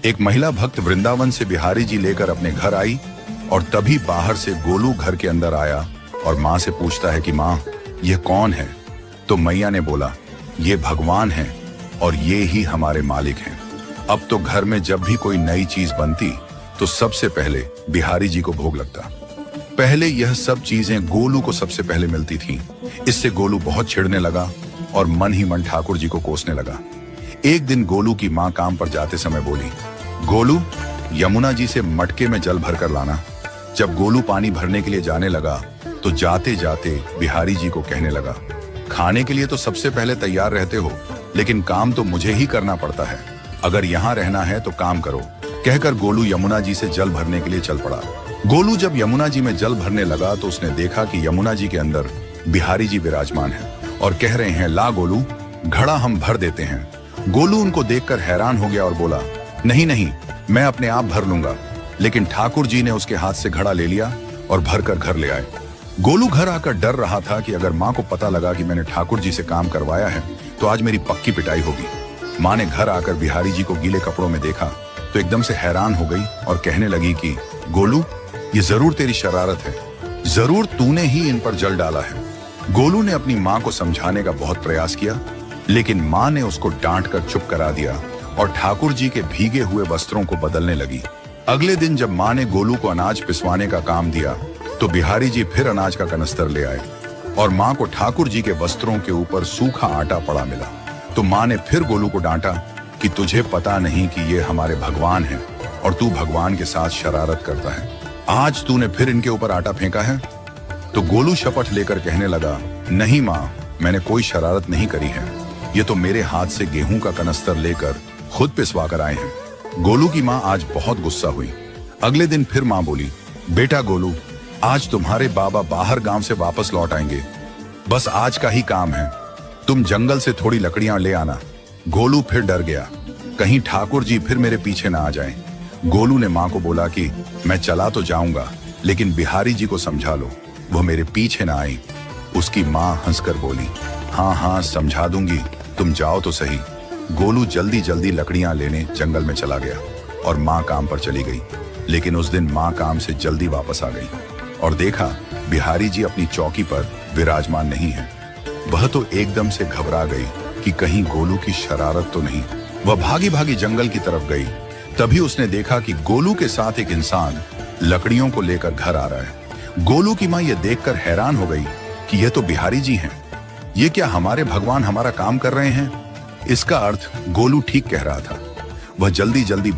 एक महिला भक्त वृंदावन से बिहारी जी लेकर अपने घर आई और तभी बाहर से गोलू घर के अंदर आया और माँ से पूछता है कि माँ, ये कौन है? तो मैया ने बोला, ये भगवान है और ये ही हमारे मालिक हैं। अब तो घर में जब भी कोई नई चीज बनती तो सबसे पहले बिहारी जी को भोग लगता। पहले यह सब चीजें गोलू को सबसे पहले मिलती थीं। इससे गोलू बहुत चिढ़ने लगा और मन ही मन ठाकुर जी को कोसने लगा। एक दिन गोलू की माँ काम पर जाते समय बोली, गोलू, यमुना जी से मटके में जल भर कर लाना। जब गोलू पानी भरने के लिए जाने लगा तो जाते जाते बिहारी जी को कहने लगा, खाने के लिए तो सबसे पहले तैयार रहते हो, लेकिन काम तो मुझे ही करना पड़ता है। अगर यहाँ रहना है तो काम करो। कहकर गोलू यमुना जी से जल भरने के लिए चल पड़ा। गोलू जब यमुना जी में जल भरने लगा तो उसने देखा कि यमुना जी के अंदर बिहारी जी विराजमान हैं और कह रहे हैं, ला गोलू, घड़ा हम भर देते हैं। गोलू उनको देखकर हैरान हो गया और बोला, नहीं नहीं, मैं अपने आप भर लूंगा। लेकिन ठाकुर जी ने उसके हाथ से घड़ा ले लिया और भरकर घर ले आए। गोलू घर आकर डर रहा था कि अगर माँ को पता लगा कि मैंने ठाकुर जी से काम करवाया है तो आज मेरी पक्की पिटाई होगी। माँ ने घर आकर बिहारी जी को गीले कपड़ों में देखा तो एकदम से हैरान हो गई और कहने लगी कि गोलू, ये जरूर तेरी शरारत है, जरूर तूने ही इन पर जल डाला है। गोलू ने अपनी माँ को समझाने का बहुत प्रयास किया, लेकिन माँ ने उसको डांट कर चुप करा दिया और ठाकुर जी के भीगे हुए वस्त्रों को बदलने लगी। अगले दिन जब माँ ने गोलू को अनाज पिसवाने का काम दिया तो बिहारी जी फिर अनाज का कनस्तर ले आए और माँ को ठाकुर जी के वस्त्रों के ऊपर सूखा आटा पड़ा मिला। तो माँ ने फिर गोलू को डांटा कि तुझे पता नहीं कि ये हमारे भगवान हैं और तू भगवान के साथ शरारत करता है। आज तूने फिर इनके ऊपर आटा फेंका है। तो गोलू शपथ लेकर कहने लगा, नहीं माँ, मैंने कोई शरारत नहीं करी है। ये तो मेरे हाथ से गेहूं का कनस्तर लेकर खुद पिसवा कर आए हैं। गोलू की माँ आज बहुत गुस्सा हुई। अगले दिन फिर माँ बोली, बेटा गोलू, आज तुम्हारे बाबा बाहर गांव से वापस लौट आएंगे। बस आज का ही काम है, तुम जंगल से थोड़ी लकड़ियां ले आना। गोलू फिर डर गया, कहीं ठाकुर जी फिर मेरे पीछे ना आ जाएं। गोलू ने माँ को बोला कि मैं चला तो जाऊंगा, लेकिन बिहारी जी को समझा लो, वो मेरे पीछे ना आए। उसकी माँ हंसकर बोली, हाँ हाँ समझा दूंगी, तुम जाओ तो सही। गोलू जल्दी जल्दी लकड़ियां लेने जंगल में चला गया और माँ काम पर चली गई। लेकिन उस दिन माँ काम से जल्दी वापस आ गई और देखा बिहारी जी अपनी चौकी पर विराजमान नहीं है। वह तो एकदम से घबरा गई कि कहीं गोलू की शरारत तो नहीं। वह भागी भागी जंगल की तरफ गई। तभी उसने देखा कि गोलू के साथ एक इंसान लकड़ियों को लेकर घर आ रहा है। गोलू की माँ यह देखकर हैरान हो गई कि यह तो बिहारी जी हैं। ये क्या हमारे भगवान हमारा काम कर रहे हैं? इसका अर्थ गोलू ठीक कह रहा था। वह जल्दी जल्दी